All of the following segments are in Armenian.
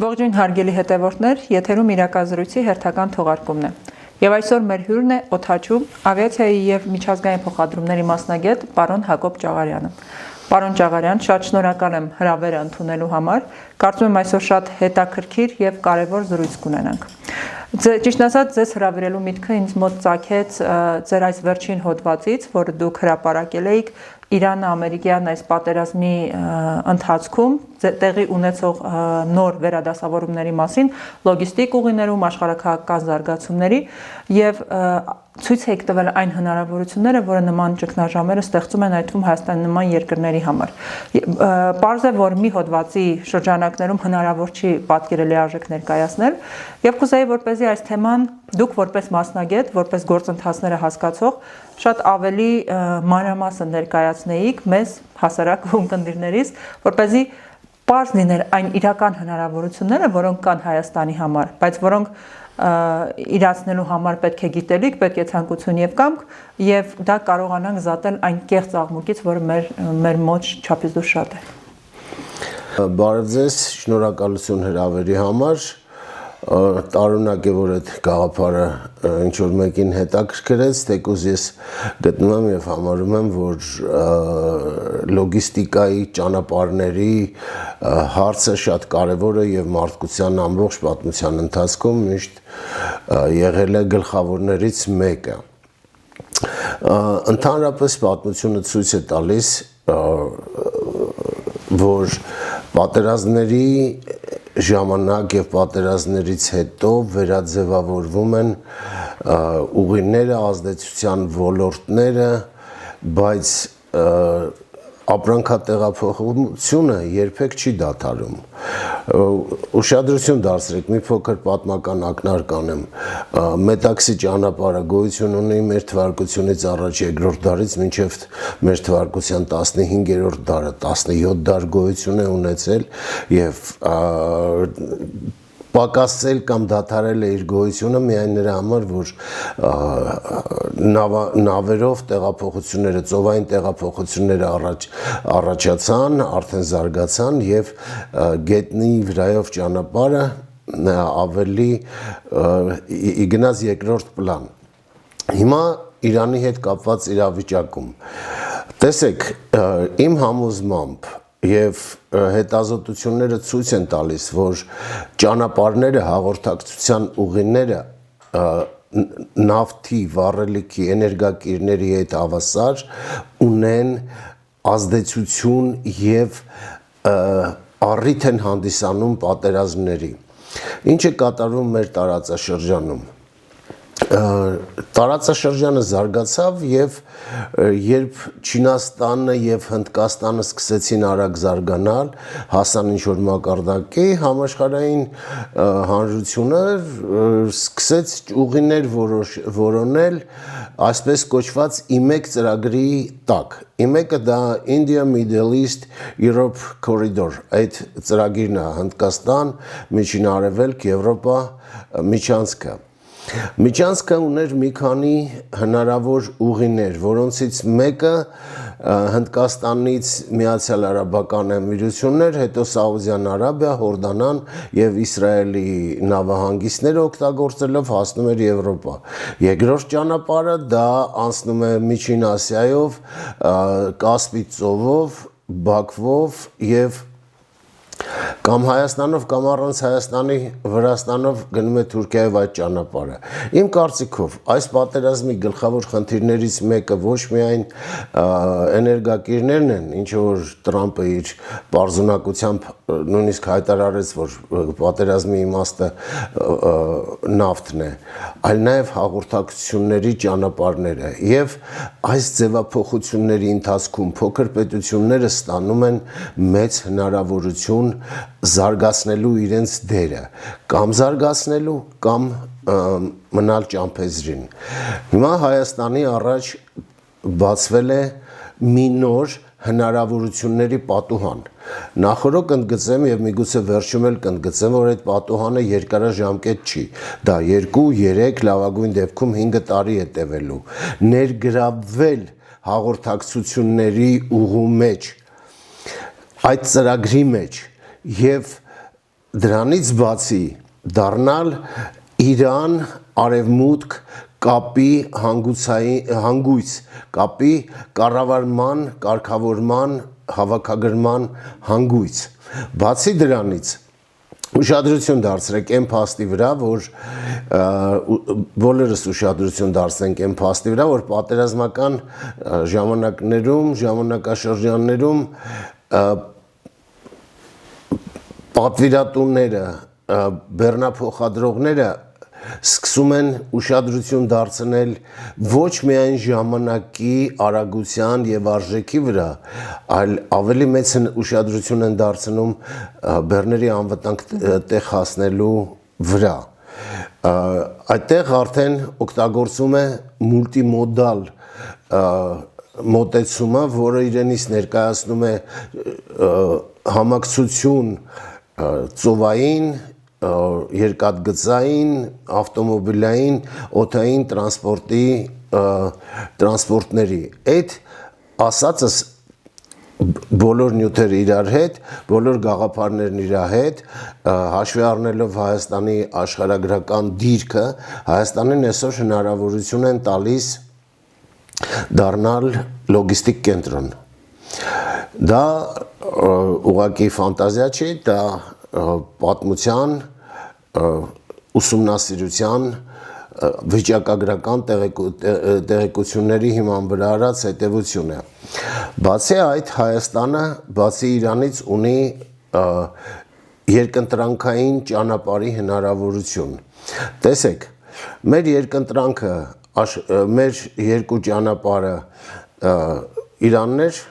Ողջույն հարգելի հետևորդներ, եթերում իրակազրույցի հերթական թողարկումն է։ Եվ այսօր մեր հյուրն է օդաչու, ավիացիայի եւ միջազգային փոխադրումների մասնագետ պարոն Հակոբ Ճաղարյանը։ Պարոն Ճաղարյան, շատ շնորհակալ եմ հրավերը ընդունելու համար։ Կարծում եմ այսօր շատ հետաքրքիր եւ կարեւոր զրույց կունենանք։ Ճիշտ ասած, ձեզ հրավիրելու միտքը ինձ մոտ ծագեց ձեր այս վերջին հոդվածից, որը դուք հրապարակել եք Իրան-ամերիկյան այս պատերազմի ընթացքում տեղի ունեցող նոր վերադասավորումների մասին, լոգիստիկ ուղիներում, աշխարհաքաղաքական զարգացումների եւ ցույց եք տվել այն հնարավորությունները, որը նման ճգնաժամերը ստեղծում են այդ թվում Հայաստանի նման երկրների համար։ Պարզ է, որ մի հոդվածի շրջանակներում հնարավոր չի պատկերելի արժեք ներկայացնել եւ կուզեի, որպեսզի այս թեման դուք որպես մասնագետ, որպես գործընթացները հասկացող շատ ավելի մանրամասն ներկայացնեիք մեզ հասարակ ունկնդիրներից, որպեսզի պարզ լիներ այն իրական հնարավորությունները, որոնք կան Հայաստանի համար, բայց որոնք իրացնելու համար պետք է գիտելիք, պետք է ցանկություն եւ կամք, եւ դա կարողանանք զատել այն կեղծ աղմուկից, որը մեր մոտ չափից դուրս շատ է։ Բարև ձեզ, շնորհակալություն հրավերի համար։ Տարօրինակ է, որ այդ գաղափարը ինչ որ մեկին հետաքրքրեց, թեկուզ ես գտնում եմ եւ համարում եմ, որ լոգիստիկայի ճանապարհների հարցը շատ կարեւոր է եւ մարդկության ամբողջ պատմության ընթացքում միշտ եղել է գլխավորներից մեկը։ Ընդհանրապես պատմությունը ցույց է տալիս, որ պատերազմների ժամանակ եւ պատերազմներից հետո վերաձևավորվում են ուղիները, ազդեցության ոլորտները, բայց ապրանքատեղափոխությունը երբեք չի դադարում։ Ուշադրություն դարձրեք, մի փոքր պատմական ակնարկ անեմ։ Մետաքսի ճանապարհը գոյություն ունի մեր թվարկությունից առաջ երկրորդ դարից մինչև մեր թվարկության 15-րդ դարը, 17 դար գոյություն է ունեցել եւ պակասել կամ դադարել է իր գոյությունը միայն նրա համար, որ նավերով տեղափոխությունները, ծովային տեղափոխությունները առաջացան, արդեն զարգացան եւ գետնի վրայով ճանապարհը ավելի գնաց երկրորդ պլան։ Հիմա Իրանի հետ կապված իրավիճակում տեսեք, իմ համոզմամբ եւ հետազոտությունները ցույց են տալիս, որ ճանապարհները, հաղորդակցության ուղիները նավթի, վառելիքի, էներգակիրների հետ հավասար ունեն ազդեցություն եւ առիթ են հանդիսանում պատերազմների։ Ինչ է կատարվում մեր տարածաշրջանում։ Տարածաշրջանը զարգացավ եւ երբ Չինաստանը եւ Հնդկաստանը սկսեցին արագ զարգանալ, հասան ինչ-որ մակարդակի, համաշխարհային հանրությունը սկսեց ուղիներ որոնել այսպես կոչված I1 ծրագրի տակ։ I1-ը դա India Middle East Europe Corridor, այդ ծրագիրն է Հնդկաստան, Միջին Արևելք, Եվրոպա միջանցքը։ Միջանցքը ուներ մի քանի հնարավոր ուղիներ, որոնցից մեկը Հնդկաստանից Միացյալ Արաբական Էմիրություններ, հետո Սաուդյան Արաբիա, Հորդանան եւ Իսրայելի նավահանգիստները օգտագործելով հասնում էր Եվրոպա։ Երկրորդ ճանապարհը դա անցնում է Միջին Ասիայով, Կասպից ծովով, Բաքվով եւ կամ Հայաստանով կամ առանց Հայաստանի Վրաստանով գնում է Թուրքիայով այդ ճանապարհը։ Իմ կարծիքով այս պատերազմի գլխավոր խնդիրներից մեկը ոչ միայն էներգակիրներն են, ինչ որ Տրամպը իր պարզունակությամբ նույնիսկ հայտարարեց, որ պատերազմի իմաստը նավթն է, այլ նաև հաղորդակցությունների ճանապարհները եւ այս ձևափոխությունների ընթացքում փոքր պետությունները ստանում են մեծ հնարավորություն զարգացնելու իրենց դերը, կամ զարգացնելու, կամ մնալ ճամփեզրին։ Հիմա Հայաստանի առաջ բացվել է մի նոր հնարավորությունների պատուհան։ Նախորդ ընդգծեմ եւ միգուցե վերջում էլ կընդգծեմ, որ այդ պատուհանը երկարաժամկետ չի։ Դա 2-3, լավագույն դեպքում 5 տարի է տևելու։ Ներգրավվել հաղորդակցությունների ուղու մեջ, այդ ծրագրի մեջ եւ դրանից բացի դառնալ Իրան արևմուտք կապի հանգույց, կապի կառավարման, կարգավորման, հավաքագրման հանգույց։ Բացի դրանից ուշադրություն դարձրեք այն փաստի վրա, որ բոլորս ուշադրություն դարձնենք այն փաստի վրա, որ պատերազմական ժամանակներում, ժամանակաշրջաններում պատվիրատուները, բեռնափոխադրողները սկսում են ուշադրություն դարձնել ոչ միայն ժամանակի արագության եւ արժեքի վրա, այլ ավելի մեծ ուշադրություն են դարձնում բեռների անվտանգ տեղ հասնելու վրա։ Այդտեղ արդեն օգտագործում է մուլտիմոդալ մոտեցումը, որը իրենից ներկայացնում է համակցություն ծովային, երկաթգծային, ավտոմոբիլային, օդային տրանսպորտների։ Այդ ասածս բոլոր նյութերը իրար հետ, բոլոր գաղափարներն իրար հետ, հաշվի առնելով Հայաստանի աշխարհագրական դիրքը, Հայաստանին այսօր հնարավորություն են տալիս դառնալ լոգիստիկ կենտրոն։ Դա ուղղակի ֆանտազիա չի, դա պատմության, ուսումնասիրության, վիճակագրական տեղեկությունների հիման վրա արած հետևություն է։ Բացի այդ, Հայաստանը, բացի Իրանից, ունի երկընտրանքային ճանապարհի հնարավորություն։ Տեսեք, մեր երկընտրանքը, մեր երկու ճանապարհը Իրանն էր,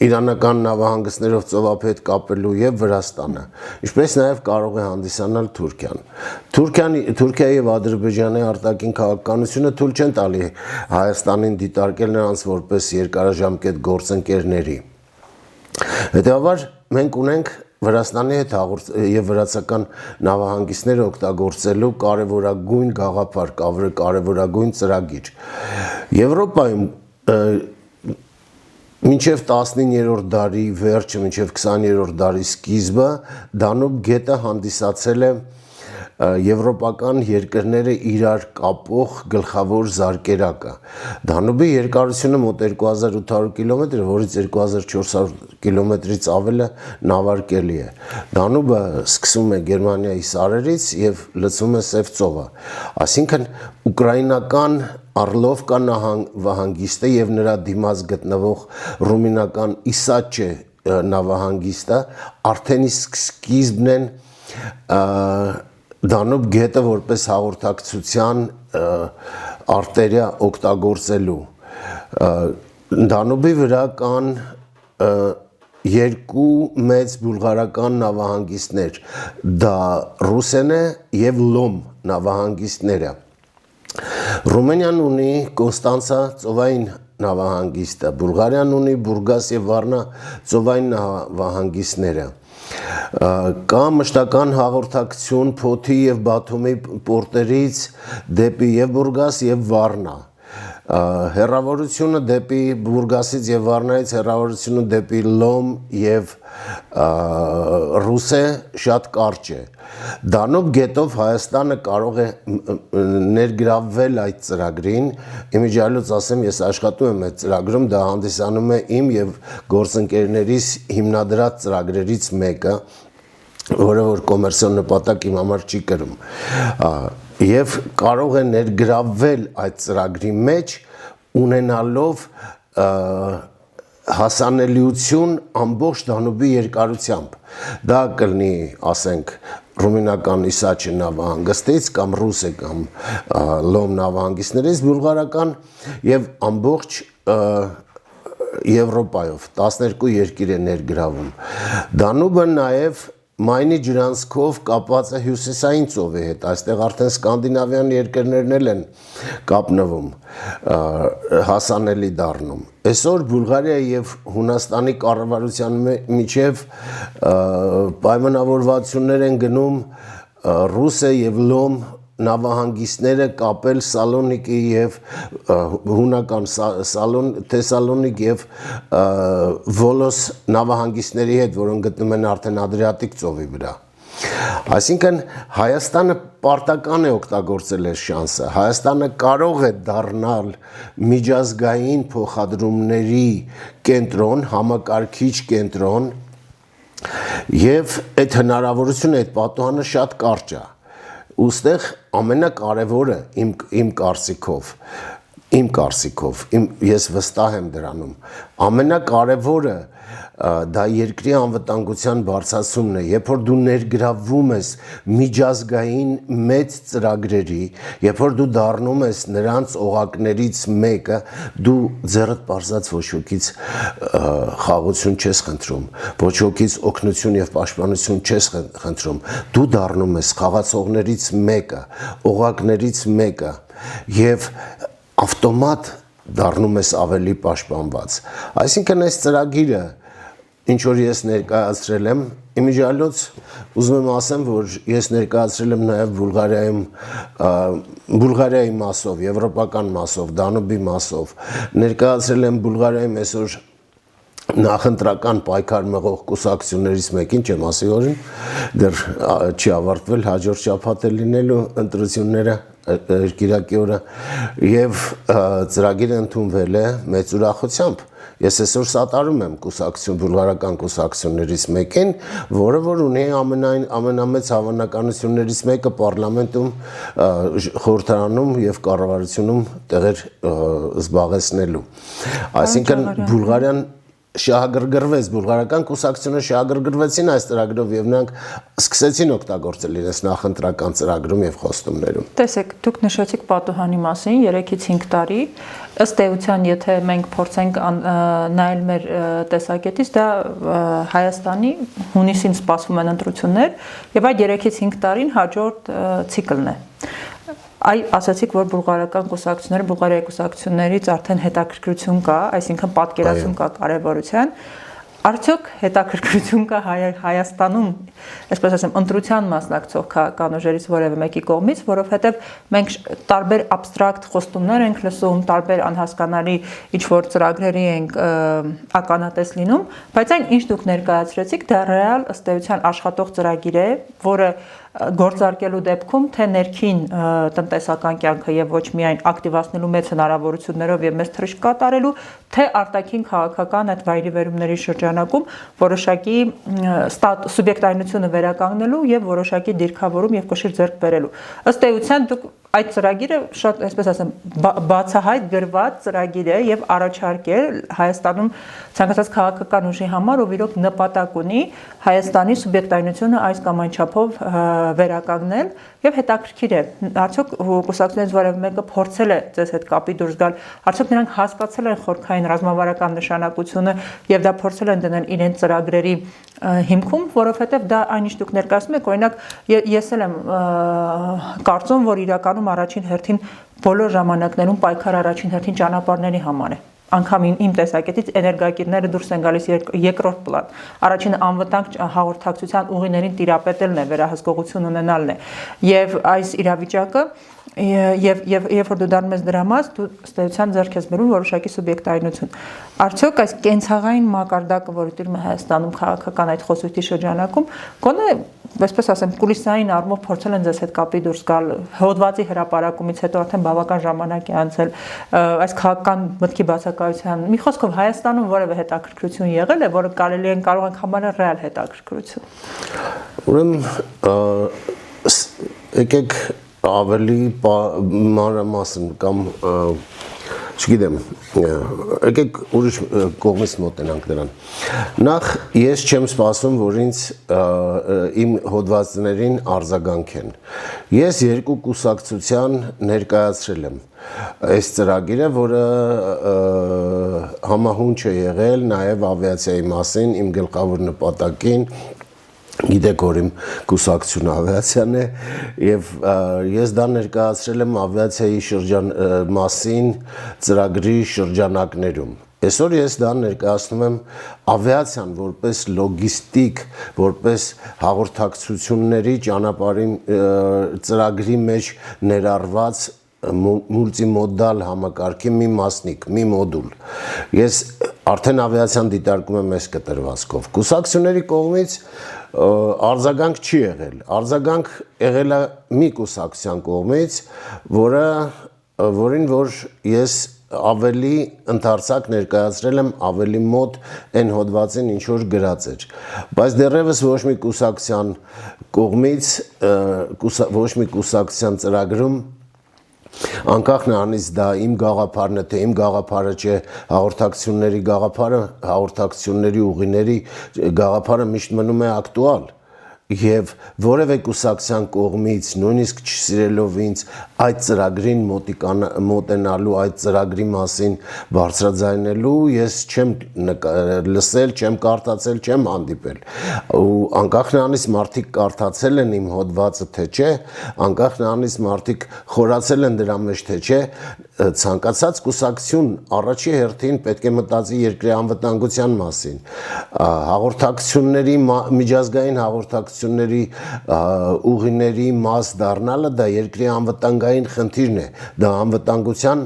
իրանական նավահանգստներով ծովափետ կապելու եւ Վրաստանը, ինչպես նաեւ կարող է հանդիսանալ Թուրքիան։ Թուրքիայի եւ Ադրբեջանի արտաքին քաղաքականությունը թույլ չեն տալի Հայաստանին դիտարկել նրանց որպես երկարաժամկետ գործընկերների։ Հետևաբար մենք ունենք Վրաստանի հետ եւ վրացական նավահանգիստները օգտագործելու կարևորագույն գաղափար, կարևորագույն ծրագիր։ Եվրոպայում մինչև 19-րդ դարի վերջը, մինչև 20-րդ դարի սկիզբը Դանուբ գետը հանդիսացել է եվրոպական երկրները իրար կապող գլխավոր զարկերակը։ Դանուբի երկարությունը մոտ 2800 կիլոմետր, որից 2400 կիլոմետրից ավելը նավարկելի է։ Դանուբը սկսում է Գերմանիայի սարերից եւ լցվում է Սև ծովը։ Այսինքն ուկրաինական Արլովկա նավահանգիստը եւ նրա դիմաց գտնվող ռումինական Իսաչե նավահանգիստը արդեն իսկ սկիզբն են Դանուբ գետը որպես հաղորդակցության արտերիա օգտագործելու։ Դանուբի վրա կան երկու մեծ բուլղարական նավահանգիստներ, դա Ռուսենե եւ Լոմ նավահանգիստները։ Ռումենիան ունի Կոնստանցա ծովային նավահանգիստը, Բուլղարիան ունի Բուրգաս եւ Վառնա ծովային նավահանգիստները։ Կա մշտական հաղորդակցություն Փոթի եւ Բաթումի պորտերից դեպի եւ Բուրգաս եւ Վառնա։ Հեռավորությունը դեպի Բուրգասից եւ Վառնայից հեռավորությունը դեպի Լոմ եւ Ռուսե շատ կարճ է։ Դանուբ գետով Հայաստանը կարող է ներգրավվել այդ ծրագրին, իմիջիալոց ասեմ, ես աշխատում եմ այդ ծրագրում, դա հանդիսանում է իմ եւ գործընկերներիս հիմնադրած ծրագրերից մեկը, որը որ կոմերցիոն նպատակ իմ համար չի կրում, եւ կարող է ներգրավվել այդ ծրագրի մեջ ունենալով հասանելիություն ամբողջ Դանուբի երկարությամբ։ Դա կլինի, ասենք, ռումինական Իսաչե նավահանգստից կամ ռուսե կամ Լոմ նավահանգիստներից բուլղարական եւ ամբողջ Եվրոպայով 12 երկիր է ներգրավում։ Դանուբը նաեւ Մայնի ջրանցքով կապված է հյուսիսային ծովի հետ, այստեղ արդեն սկանդինավյան երկրներն էլ են կապնվում, հասանելի դառնում։ Այսօր Բուլղարիայի եւ Հունաստանի կառավարության միջև պայմանավորվածություններ են գնում Ռուսե եւ Լոմ նավահանգիստները կապել Սալոնիկի եւ հունական Թեսալոնիկ եւ Վոլոս նավահանգիստների հետ, որոնք գտնվում են արդեն Ադրիատիկ ծովի վրա։ Այսինքն Հայաստանը պարտական է օգտագործել այս շանսը։ Հայաստանը կարող է դառնալ միջազգային փոխադրումների կենտրոն, համակարգիչ կենտրոն, եւ այդ հնարավորությունը, այդ պատուհանը շատ կարճ է։ Ոստեղ ամենակարևորը իմ կարծիքով, ես վստահ եմ դրանում, ամենակարևորը դա երկրի անվտանգության բարձրացումն է, երբ որ դու ներգրավվում ես միջազգային մեծ ծրագրերի, երբ որ դու դառնում ես նրանց օղակներից մեկը, դու ձեռդ պարզած ոչ ոքից խաղաղություն չես խնդրում, ոչ ոքից օգնություն եւ պաշտպանություն չես խնդրում, դու դառնում ես խաղացողներից մեկը, օղակներից մեկը եւ ավտոմատ դառնում ես ավելի պաշտպանված։ Այսինքն այս ծրագիրը ինչ որ ես ներկայացրել եմ, իմիջիալոց ուզում եմ ասեմ, որ ես ներկայացրել եմ նաև Բուլղարիայի մասով, եվրոպական մասով, Դանուբի մասով, ներկայացրել եմ Բուլղարիայում այսօր նախընտրական պայքար մղող կուսակցություններից մեկին, չեմ ասի որին, դեռ չի ավարտվել, հաջորդ շաբաթ է լինելու ընտրությունները Կիրակի օրը եւ ծրագիրը ընդունվել է մեծ ուրախությամբ։ Ես այսօր սատարում եմ բուլղարական կուսակցություններից մեկին, որը որ ունի ամենամեծ հավանականություններից մեկը պարլամենտում, խորհրդարանում եւ կառավարությունում տեղեր զբաղեցնելու։ Այսինքն Բուլղարիան շահագրգռվեց, բուլղարական կուսակցությունը շահագրգռվեցին այս ծրագրով եւ նրանք սկսեցին օգտագործել իրենց նախընտրական ծրագրում եւ խոստումներում։ Տեսեք, դուք նշեցիք պատուհանի մասին 3-ից 5 տարի, ըստ էության, եթե մենք փորձենք նայել մեր տեսակետից, դա Հայաստանի հունիսին սպասվում են ընտրություններ եւ այդ 3-ից 5 տարին հաջորդ ցիկլն է։ Ասացիք, որ բուլղարական կուսակցությունները, Բուլղարիայի կուսակցություններից արդեն հետաքրքրություն կա, այսինքն պատկերացում կա կարևորության։ Արդյոք հետաքրքրություն կա Հայաստանում, այսպես ասեմ, ընտրության մասնակցող քաղաքական ուժերից որևէ մեկի կողմից, որովհետև մենք տարբեր абստրակտ խոստումներ ենք լսում, տարբեր անհասկանալի ինչ-որ ծրագրերի ենք ականատես լինում, բայց այն ինչ դուք ներկայացրեցիք, դա ռեալ ըստ էության աշխատող ծրագիր է, որը գործարկելու դեպքում թե ներքին տնտեսական կյանքը եւ ոչ միայն ակտիվացնելու մեծ հնարավորություններով եւ մեծ թռիչք կատարելու, թե արտաքին քաղաքական այդ վայրիվերումների շրջանակում որոշակի սուբյեկտայնությունը վերականգնելու եւ որոշակի դիրքավորում եւ կշիռ ձեռք բերելու։ Ըստ էության դուք այդ ծրագիրը շատ, այսպես ասեմ, բացահայտ գրված ծրագիր է եւ առաջարկ է Հայաստանում ցանկացած քաղաքական ուժի համար, ով իրոք նպատակ ունի Հայաստանի սուբյեկտայնությունը այս կամ այն չափով վերականգնել եւ հետաքրքիր է։ Արդյոք կուսակցությունից որևէ մեկը փորձել է ձեզ հետ կապի դուրս գալ, արդյոք նրանք հասկացել են խորքային ռազմավարական նշանակությունը եւ դա փորձել են դնել իրենց ծրագրերի հիմքում, որովհետեւ դա այնիշ դուք ներկայացնում եք, օրինակ ես էլ եմ կարծում, որ իրականում առաջին հերթին բոլոր ժամանակներում պայքար առաջին հերթին ճանապարհների համար է։ Անկամ իմ տեսակետից էներգակիրները դուրս են գալիս երկրորդ պլան։ Առաջինը անվտանգ հաղորդակցության ուղիներին տիրապետելն է, վերահսկողություն ունենալն է։ Եվ այս իրավիճակը եւ որ դու դառնում ես դրա մաս, դու ըստ էության ձեռք ես բերում որոշակի սուբյեկտայնություն։ Արդյոք այս կենցաղային մակարդակը, որը տիրում է Հայաստանում քաղաքական այդ խոսույթի շրջանակում, գոնե այսպես ասեմ, կուլիսային առումով փորձել են ձեզ հետ կապի դուրս գալ, հոդվածի հրապարակումից հետո արդեն բավական ժամանակ է անցել այս քաղաքական մտքի բացակայության։ Մի խոսքով Հայաստանում որևէ հետաքրքրություն եղել է, որը կարելի են կարող ենք համարել ռեալ հետաքրքրություն։ Ուրեմն եկեք ավելի մանրամասն կամ չգիտեմ, եկեք ուրիշ կողմից մոտենանք դրան։ Նախ ես չեմ սպասում, որ ինձ իմ հոդվածներին արձագանքեն։ Ես երկու կուսակցության ներկայացրել եմ այս ծրագիրը, որը համահունչ է եղել նաև ավիացիայի մասին, իմ գլխավոր նպատակին, գիտեք, որ իմ կուսակցությունը ավիացիան է եւ ես դա ներկայացրել եմ ավիացիայի մասին ծրագրի շրջանակներում։ Այսօր ես դա ներկայացնում եմ ավիացիան որպես լոգիստիկ, որպես հաղորդակցությունների ճանապարհին ծրագրի մեջ ներառված մուլտիմոդալ համակարգի մի մասնիկ, մի մոդուլ։ Ես արդեն ավիացիան դիտարկում եմ այս կտրվածքով։ Կուսակցությունների կողմից արձագանք չի եղել։ Արձագանք եղել է մի կուսակցության կողմից, որին որ ես ավելի ընդարձակ ներկայացրել եմ ավելի մոտ այն հոդվածին ինչ որ գրած էր, բայց դեռևս ոչ մի կուսակցության կողմից, ոչ մի կուսակցության ծրագրում անկախ նրանից դա իմ գաղափարն է, թե իմ գաղափարը չէ, հաղորդակցությունների գաղափարը, հաղորդակցությունների ուղիների գաղափարը միշտ մնում է ակտուալ եւ որևէ կուսակցության կողմից նույնիսկ չսիրելով ինձ այդ ծրագրին մոտենալու այդ ծրագրի մասին բարձրաձայնելու ես չեմ լսել, չեմ կարդացել, չեմ հանդիպել ու անկախ նրանից մարդիկ կարդացել են իմ հոդվածը թե չէ, անկախ նրանից մարդիկ խորացել են դրա մեջ թե չէ, ցանկացած կուսակցություն առաջի հերթին պետք է մտածի երկրի անվտանգության մասին, հաղորդակցությունների միջազգային հաղորդակցությունների ուղիների մաս դառնալը դա երկրի անվտանգային խնդիրն է, դա անվտանգության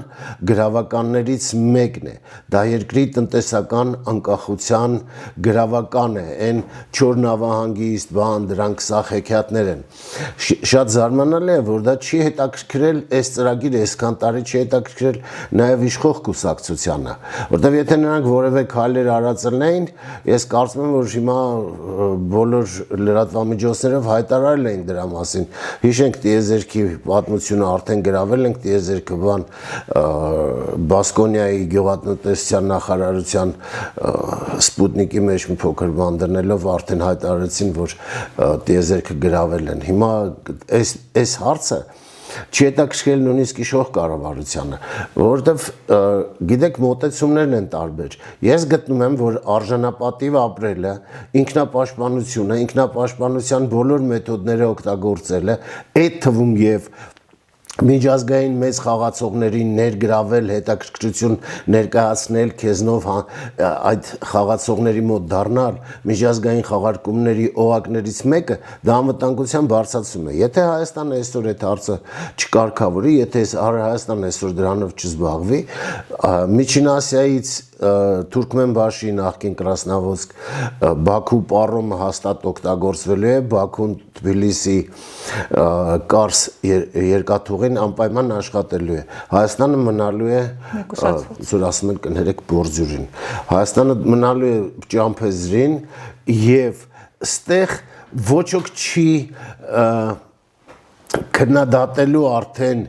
գրավականներից մեկն է, դա երկրի տնտեսական անկախության գրավական է, այն չոր նավահանգիստ, բան, դրանք սա հեքիաթներ են։ Շատ զարմանալի է, որ դա չի հետաքրքրել այս ծրագիրը, այսքան տարի չի հետաքրքրել նաև իշխող կուսակցությանը, որտեղ եթե նրանք որևէ քայլեր արածելնեին, ես կարծում եմ, որ հիմա բոլոր լրատվամիջոցներով հայտարարել էին դրա մասին։ Հիշենք տիեզերքի պատմությունը արդեն գրավել ենք տիեզերքը բան Բասկոնիայի գյուղատնտեսության նախարարության Սպուտնիկի մեջ մի փոքր բան դնելով արդեն հայտարարեցին, որ տիեզերքը գրավել են։ Հիմա այս հարցը չի հետաքրքրել նույնիսկ իշխող կառավարությանը, որովհետև գիտեք մոտեցումներն են տարբեր։ Ես գտնում եմ, որ արժանապատիվ ապրելը, ինքնապաշտպանության բոլոր մեթոդները օգտագործելը, այդ թվում եւ միջազգային մեծ խաղացողների ներգրավել, հետաքրքրություն ներկայացնել, քեզնով այդ խաղացողների մոտ դառնալ, միջազգային խաղարկումների օղակներից մեկը դա անվտանգության բարձրացում է։ Եթե Հայաստանը այսօր այդ հարցը չկարգավորի, եթե Հայաստանը այսօր դրանով չզբաղվի, Միջին Ասիայից Թուրքմենբաշի նախկին Կրասնովոդսկ Բաքու պարոմը հաստատ օգտագործվելու է, Բաքուն Թբիլիսի Կարս երկաթուղին անպայման աշխատելու է։ Հայաստանը մնալու է, որ ասում են կներեք բորձյուրին։ Հայաստանը մնալու է ճամփեզրին եւ ստեղ ոչ ոք չի քննադատելու արդեն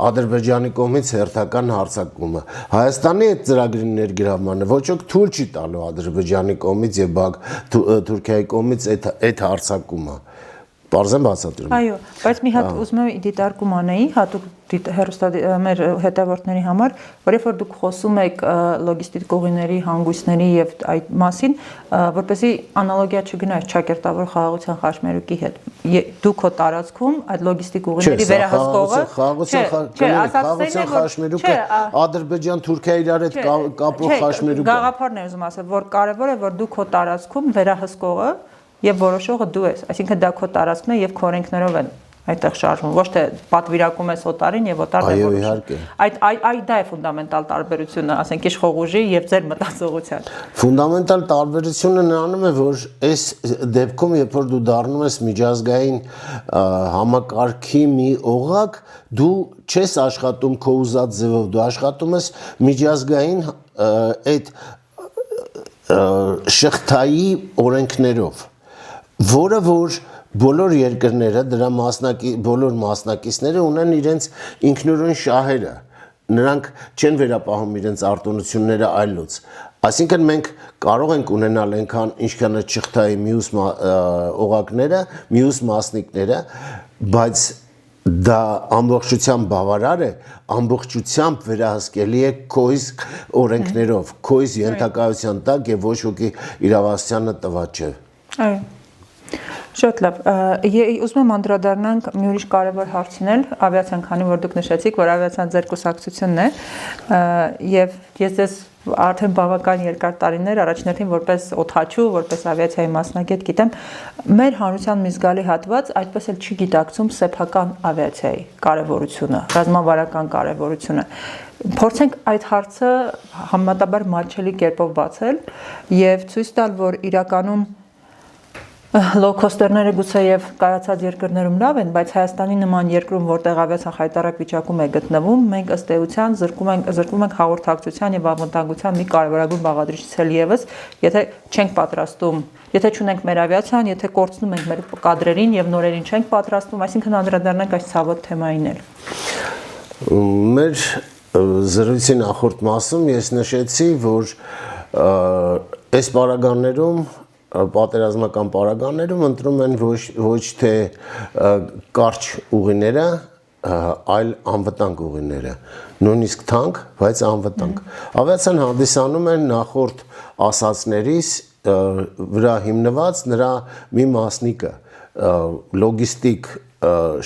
Ադրբեջանի կողմից հերթական հարձակումը։ Հայաստանի այդ ծրագրի ներգրավմանը ոչ ոք թույլ չի տալու Ադրբեջանի կողմից եւ Թուրքիայի կողմից այդ հարձակումը։ Պարզեն բացատրում։ Այո, բայց մի հատ ուզում եմ դիտարկում անեի, հատուկ մեր հետևորդների համար, որ երբ որ դուք խոսում եք լոգիստիկ ուղիների, հանգույցների եւ այդ մասին, որպեսզի անալոգիա չգնա ճակերտավոր խաղաղության խաչմերուկի հետ։ Դուք քո տարածքում այդ լոգիստիկ ուղիների վերահսկողը խաղաղության խաչմերուկը Ադրբեջան-Թուրքիա իրար հետ կապող խաչմերուկ է։ Գաղափարն է ուզում ասել, որ կարևոր է, որ դուք քո տարածքում վերահսկողը եւ որոշողը դու ես, այսինքն դա քո տարածքն է եւ քո օրենքներով են այդտեղ շարժվում, ոչ թե պատվիրակում ես օտարին եւ օտարն է որոշում։ Այո, իհարկե։ Այդ դա է ֆունդամենտալ տարբերությունը, ասենք իշխող ուժի եւ ձեր մտածողության։ Ֆունդամենտալ տարբերությունը նրանում է, որ այս դեպքում, երբ որ դու դառնում ես միջազգային համակարգի մի օղակ, դու չես աշխատում քո ուզած ձևով, դու աշխատում ես միջազգային այդ շղթայի օրենքներով, որը որ բոլոր երկրները, դրա բոլոր մասնակիցները ունեն իրենց ինքնուրույն շահերը, նրանք չեն վերապահում իրենց արտոնությունները այլոց, այսինքն մենք կարող ենք ունենալ այնքան ինչքան շղթայի մյուս օղակները, մյուս մասնիկները, բայց դա ամբողջությամբ բավարար է, ամբողջությամբ վերահսկելի է քոյս օրենքներով, քոյս ենթակայության տակ եւ ոչ ոքի իրավասությանը տված չէ։ Այո։ Շատ լավ։ Ուզում եմ անդրադառնանք մի ուրիշ կարևոր հարցին էլ, ավիացիան, քանի որ դուք նշեցիք, որ ավիացիան ձեր կուսակցությունն է, եւ ես ձեզ արդեն բավական երկար տարիներ առաջնորդին որպես օդաչու, որպես ավիացիայի մասնագետ գիտեմ, մեր հանրության մի զգալի հատված այդպես էլ չի գիտակցում սեփական ավիացիայի կարևորությունը, ռազմավարական կարևորությունը։ Փորձենք այդ հարցը համեմատաբար մատչելի կերպով բացել եւ ցույց տալ, որ իրականում լոw-քոստերները գուցեև կայացած երկրներում լավ են, բայց Հայաստանի նման երկրում, որտեղ ավիացիան խայտառակ վիճակում է գտնվում, մենք ըստ էության զրկվում ենք հաղորդակցության եւ անվտանգության մի կարևորագույն բաղադրիչից էլ եւս, եթե չենք պատրաստում, եթե չունենք մեր ավիացիան, եթե կորցնում ենք մեր կադրերին եւ նորերին չենք պատրաստում, այսինքն անդրադառնանք այս ցավոտ թեմային էլ։ Մեր զրույցի նախորդ մասում ես նշեցի, որ այս պարագաներում պատերազմական պարագաներում ընտրում են ոչ թե կարճ ուղիները, այլ անվտանգ ուղիները, նույնիսկ թանկ, բայց անվտանգ։ Ավիացիան հանդիսանում է նախորդ ասածներից վրա հիմնված նրա մի մասնիկը, լոգիստիկ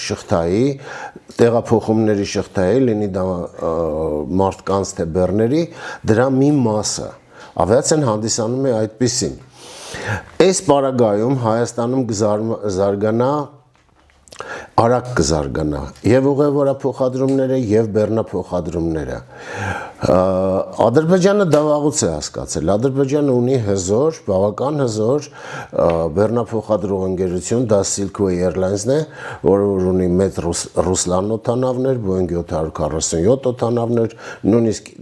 շղթայի, տեղափոխումների շղթայի, լինի դա մարդկանց թե բեռների, դրա մի մասը։ Ավիացիան հանդիսանում է այդպիսին։ Այս պարագայում Հայաստանում կզարգանա, արագ կզարգանա եւ ուղևորափոխադրումները եւ բեռնափոխադրումները։ Ադրբեջանը դա վաղուց է հասկացել։ Ադրբեջանը ունի հզոր, բավական հզոր բեռնափոխադրող ընկերություն, դա Silkway Airlines-ն է, որը ունի մեծ Ռուսլան օդանավներ, Boeing 747 օդանավներ, նույնիսկ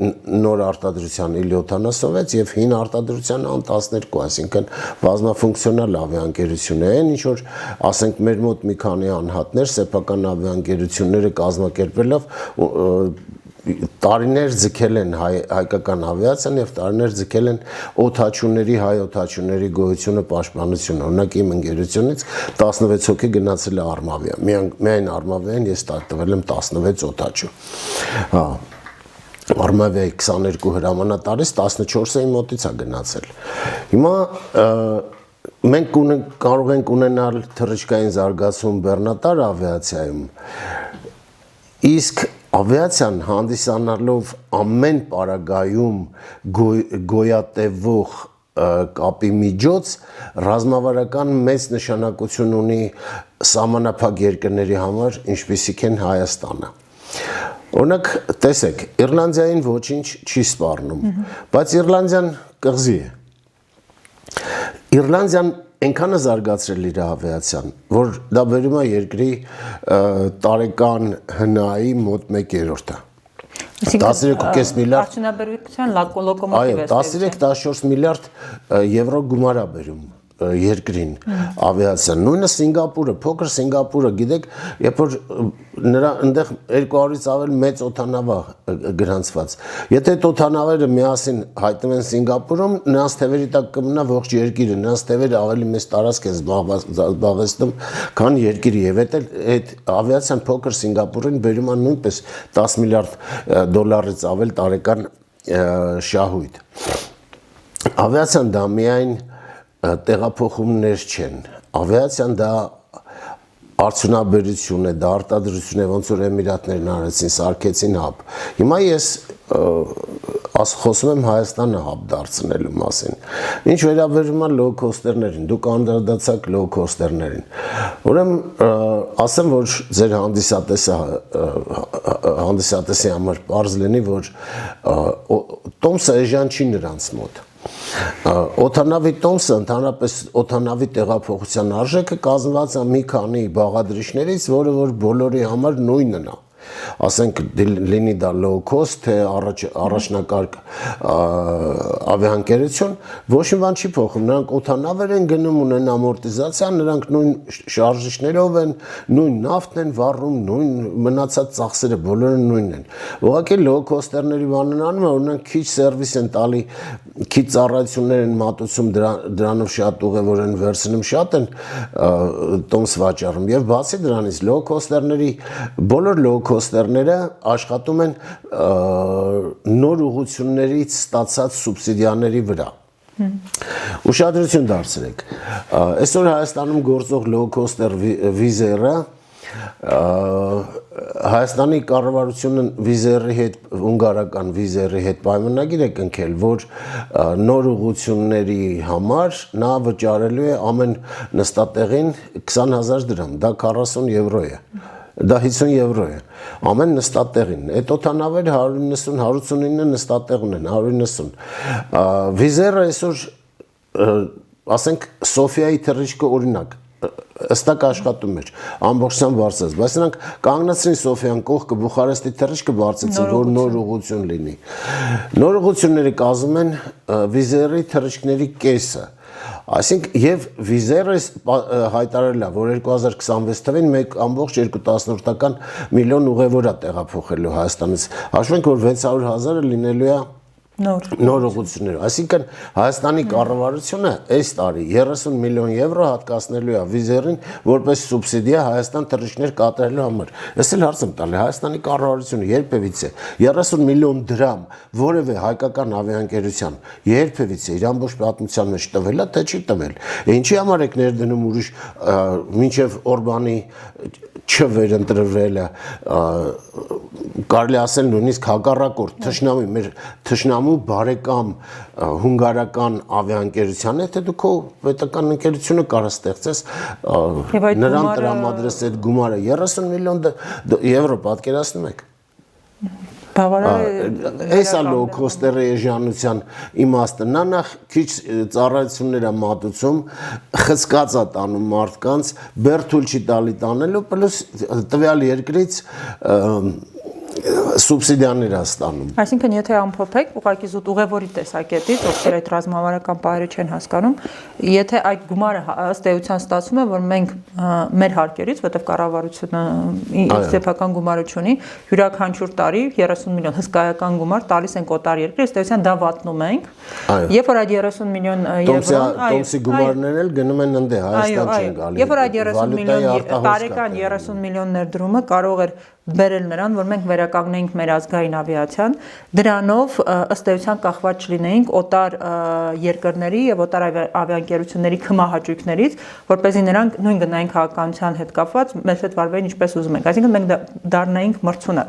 նոր արտադրության Il-76 եւ հին արտադրության An-12, այսինքն բազմաֆունկցիոնալ ավիաընկերություն է, ինչ որ ասենք մեր մոտ մի քանի անհատներ սեփական ավիաընկերությունները կազմակերպելով տարիներ ձգել են հայկական ավիացիան եւ տարիներ ձգել են օդաչուների, հայ օդաչուների գոյությունը, պաշտպանությունը։ Օրինակ իմ ընկերությունից 16 հոգի գնացել է Արմավիա։ Միայն Արմավիան ես տվել եմ 16 օդաչու։ Հա։ Արմավիայի 22 հրամանատարից 14-ը իմ մոտից է գնացել։ Հիմա մենք կարող ենք ունենալ թռիչքային զարգացում բեռնատար ավիացիայում, իսկ ավիացիան հանդիսանալով ամեն պարագայում գոյատևող կապի միջոց, ռազմավարական մեծ նշանակություն ունի սահմանափակ երկրների համար, ինչպիսիք են Հայաստանը։ Օրինակ, տեսեք, Իռլանդիային ոչինչ չի սպառնում, բայց Իռլանդիան կղզի է։ Իռլանդիան այնքան է զարգացրել իր ավիացիան, որ դա բերում է երկրի տարեկան հնայի մոտ 1/3-ը։ 13.5 միլիարդ արդյունաբերության լոկոմոտիվ է։ Այո, 13-14 միլիարդ եվրո գումար է բերում երկրին ավիացիան։ Նույնը Սինգապուրը, փոքր Սինգապուրը, գիտեք, երբ որ նրա այնտեղ 200-ից ավել մեծ օդանավ է գրանցված։ Եթե այդ օդանավերը միասին հայտնվեն Սինգապուրում, նրանց թևերի տակ կմնա ողջ երկիրը, նրանց թևերը ավելի մեծ տարածք են զբաղեցնում, քան երկիրը, եւ այդ ավիացիան փոքր Սինգապուրին բերում է նույնպես 10 միլիարդ դոլարից ավել տարեկան շահույթ։ Ավիացիան դա միայն տեղափոխումներ չեն, ավիացիան դա արդյունաբերություն է, դա արտադրություն է, ոնց որ Էմիրատներն արեցին, սարքեցին հաբ։ Հիմա ես խոսում եմ Հայաստանը հաբ դարձնելու մասին։ Ինչ վերաբերում է լոw-քոստերներին, դուք անդրադարձաք լոw-քոստերներին։ Ուրեմն ասեմ, որ ձեր հանդիսատեսի համար պարզ լինի, որ տոմսը էժան չի նրանց մոտ։ Օդանավի տոմսը, ընդհանրապես օդանավի տեղափոխության արժեքը կազմված է մի քանի բաղադրիչներից, որը որ բոլորի համար նույնն է։ Ասենք լինի դա low cost, թե առաջնակարգ ավիաընկերություն, ոչ մի բան չի փոխում, նրանք օդանավեր են գնում, ունեն ամորտիզացիա, նրանք նույն շարժիչներով են, նույն նավթն են վառում, նույն մնացած ծախսերը բոլորը նույնն են։ Ուղղակի low cost-երների բանն անում է, օրինակ քիչ սերվիս են տալի, քիչ ծառայություններ են մատուցում, դրանով շատ ուղևոր են վերցնում, շատ են տոմս վաճառում, եւ բացի դրանից low cost-երների բոլոր low cost-երները աշխատում են նոր ուղղություններից ստացած սուբսիդիաների վրա։ Ուշադրություն դարձրեք։ Այսօր Հայաստանում գործող low-coster վիզերը Հայաստանի կառավարությունը վիզերի հետ, հունգարական վիզերի հետ պայմանագիր է կնքել, որ նոր ուղղությունների համար նա վճարելու է ամեն նստատեղին 20,000 դրամ, դա 40 եվրո է, դա 50 եվրո է, ամեն նստատեղին, այդ օդանավերը 190, 189 նստատեղ ունեն, 190, վիզերը այսօր, ասենք Սոֆիայի թռիչքը օրինակ, ըստակ աշխատում էր, ամբողջությամբ բարձրացած, բայց նրանք կանգնեցին Սոֆիան կողքը Բուխարեստի թռիչքը բարձրացին, որ նոր ուղղություն լինի։ Նոր ուղղությունները կազմում են վիզերի թռիչքների կեսը։ Այսինքն եւ վիզերը հայտարարել է, որ 2026 թվին 1.2 միլիոն ուղևոր է տեղափոխելու Հայաստանից։ Հաշվենք, որ 600,000-ը լինելու է նոր ուղղություններ։ Այսինքն Հայաստանի կառավարությունը այս տարի 30 միլիոն եվրո հատկացնելու է վիզերին որպես սուբսիդիա Հայաստան թռիչքներ կատարելու համար։ Ես էլ հարց եմ տալի, Հայաստանի կառավարությունը երբևիցե 30 միլիոն դրամ որևէ հայկական ավիաընկերության երբևիցե իր ամբողջ պատմության մեջ տվել է, թե չի տվել։ Ինչի համար եք ներդնում ուրիշ մինչև Օրբանի չվերընտրվելը, կարելի ասել նույնիսկ հակառակորդ թշնամի, մեր թշնամու բարեկամ հունգարական ավիաընկերության է, թե դու քո պետական ընկերությունը կարող ստեղծես նրան տրամադրես այդ գումարը 30 միլիոն եվրո, պատկերացնում եք։ Այս է low-coster էժանության իմաստը, նա նախ քիչ ծառայություններ է մատուցում, խցկած է տանում մարդկանց, բերթուլ չի տալի տանելու, պլյուս տվյալ երկրից սուբսիդիաներ է ստանում։ Այսինքն, եթե ամփոփեք, ուղղակի զուտ ուղևորի տեսակետից, ովքեր այդ ռազմավարական պահերը չեն հասկանում, եթե այդ գումարը ըստ էության ստացվում է, որ մենք մեր հարկերից, որտեղ կառավարությունը սեփական գումարը չունի, յուրաքանչյուր տարի 30 միլիոն հսկայական գումար տալիս ենք օտար երկրի, ըստ էության դա վատնում ենք։ Երբ որ այդ 30 միլիոն եվրո, տոմսի գումարներն էլ գնում են ընդե, Հայաստան չեն գալի։ Երբ որ այդ 30 միլիոն տարեկան 30 միլիոն ներդրումը կարող էր բերել նրան, որ մենք վերականգնենք մեր ազգային ավիացիան, դրանով ըստ էության կախված չլինեինք օտար երկրների եւ օտար ավիաընկերությունների քմահաճույքներից, որպեսզի նրանք նույն գնային քաղաքականության հետ կապված մեզ հետ վարվեին ինչպես ուզում ենք։ Այսինքն մենք դառնայինք մրցունակ։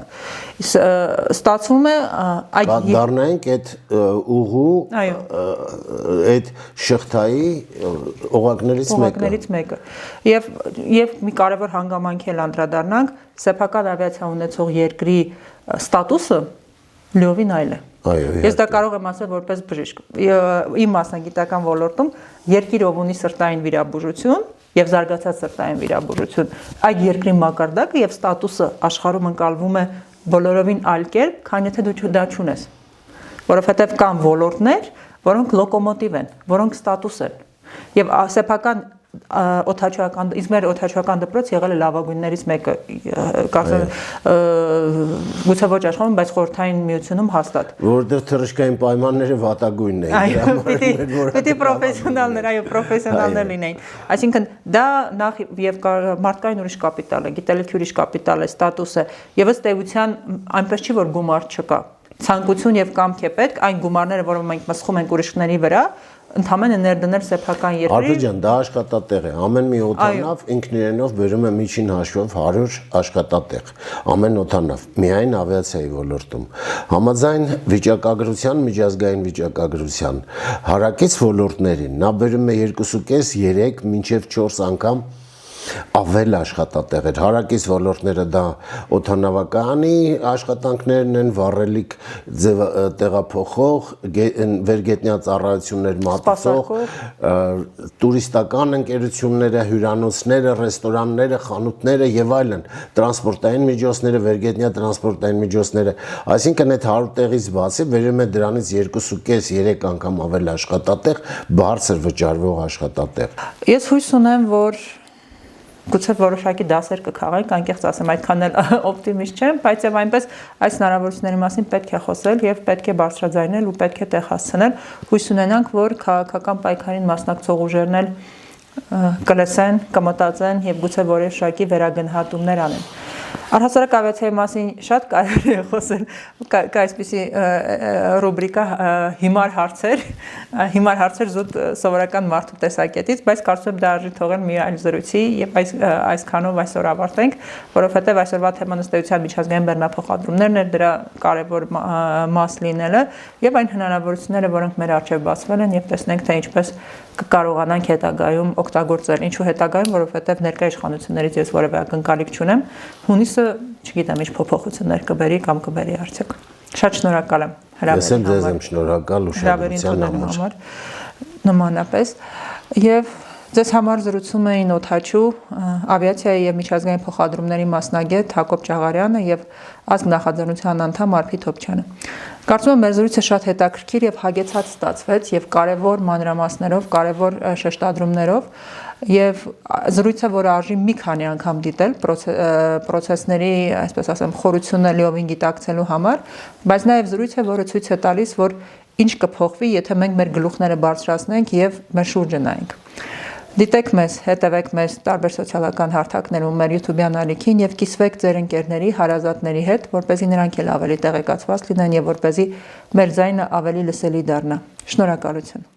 Ստացվում է այդ դառնայինք այդ ուղու այդ շղթայի օղակներից մեկը։ Եվ մի կարևոր հանգամանքի էլ անդրադառնանք, սեփական ավիացիա ունեցող երկրի ստատուսը լիովին այլ է։ Ես դա կարող եմ ասել որպես բժիշկ։ Իմ մասնագիտական ոլորտում երկիր ով ունի սրտային վիրաբուժություն եւ զարգացած սրտային վիրաբուժություն, այդ երկրի մակարդակը եւ ստատուսը աշխարհում ընկալվում է բոլորովին այլ կերպ, քան եթե դու դա չունես։ Որովհետեւ կան ոլորտներ, որոնք լոկոմոտիվ են, որոնք ստատուս են։ Եվ սեփական օդաչուական, իսկ մեր օդաչուական դպրոց եղել է լավագույններից մեկը, կարծեմ գուցե ոչ աշխարհում, բայց խորհրդային միությունում հաստատ։ Որտեղ թռիչքային պայմանները վատագույնն էին։ Պիտի պրոֆեսիոնալներ, այո, պրոֆեսիոնալներ լինեին։ Այսինքն դա նախ եւ մարդկային ուրիշ կապիտալ է, գիտելիքի ուրիշ կապիտալ է, ստատուս է, եւ ըստ էության այնպես չի, որ գումար չկա։ Ցանկություն եւ կամք է պետք, այն գումարները, որոնք մենք մսխում ենք ուրիշների վրա, ընդհանրապես ներդնել սեփական երկրի։ Արդեն ջան, դա աշխատատեղ է։ Ամեն մի օդանավ ինքն իրենով բերում է միջին հաշվով 100 աշխատատեղ։ Ամեն օդանավ, միայն ավիացիայի ոլորտում։ Համաձայն վիճակագրության, միջազգային վիճակագրության հարակից ոլորտներին նա բերում է 2.5, 3, մինչև 4 անգամ ավել աշխատատեղեր, հարակից ոլորտները դա օդանավականի աշխատանքներն են, վառելիք տեղափոխող, վերգետնյա ծառայություններ մատուցող, տուրիստական ընկերությունները, հյուրանոցները, ռեստորանները, խանութները եւ այլն, տրանսպորտային միջոցները, վերգետնյա տրանսպորտային միջոցները, այսինքն այդ 100 տեղից բացի վերում է դրանից 2.5-3 անգամ ավել աշխատատեղ, բարձր վճարվող աշխատատեղ։ Ես հույս ունեմ, որ գուցե որոշակի դասեր կքաղենք, անկեղծ ասեմ, այդքան էլ օպտիմիստ չեմ, բայց եւ այնպես այս հնարավորությունների մասին պետք է խոսել եւ պետք է բարձրաձայնել ու պետք է տեղ հասցնել։ Հույս ունենանք, որ քաղաքական պայքարին մասնակցող ուժերն էլ կլսեն, կմտածեն եւ գուցե որոշակի վերագնահատումներ անեն։ Առհասարակ ավիացիայի մասին շատ կարևոր է խոսել, կա այսպիսի ռուբրիկա հիմար հարցեր զուտ սովորական մարդու տեսակետից, բայց կարծում եմ դա արժի թողել մի այլ զրույցի եւ այսքանով այսօր ավարտենք, որովհետեւ այսօրվա թեման ըստ էության միջազգային բեռնափոխադրումներն է, դրա կարևոր մաս լինելը եւ այն հնարավորությունները, որոնք մեր առջեւ բացվել են եւ տեսնենք թե ինչպես կկարողանանք հետագայում օգտագործել։ Ինչու հետագայում, որովհետեւ ներկա իշխանություններից ես որևէ ակնկալիք չունեմ, հունիսը չգիտեմ ինչ փոփոխություններ կբերի կամ կբերի արդյոք։ Շատ շնորհակալ եմ հրավերին համար։ Ես եմ շնորհակալ ուշադրության համար։ Նմանապես եւ ձեզ համար զրուցում էին օդաչու ավիացիայի եւ միջազգային փոխադրումների մասնագետ Հակոբ Ճաղարյանը եւ ազգ նախաձեռնության անդամ Արփիկ Թոփչյանը։ Կարծում եմ մեր զրույցը շատ հետաքրքիր եւ հագեցած ստացվեց եւ կարեւոր մանրամասներով, կարեւոր շեշտադրումներով եւ զրույցը, որը արժի մի քանի անգամ դիտել process-ների, այսպես ասեմ, խորությունը լիովին գիտակցելու համար, բայց նաեւ զրույց է, որը ցույց է տալիս, որ ինչ կփոխվի, եթե մենք մեր գլուխները բարձրացնենք եւ մեր շուրջը նայենք։ Դիտեք մեզ, հետևեք մեզ տարբեր սոցիալական հարթակներում, մեր YouTube-յան ալիքին եւ կիսվեք ձեր ընկերների, հարազատների հետ, որպեսզի նրանք էլ ավելի տեղեկացված լինեն եւ որպեսզի մեր ձայնը ավելի լսելի դառնա։ Շնորհակալություն։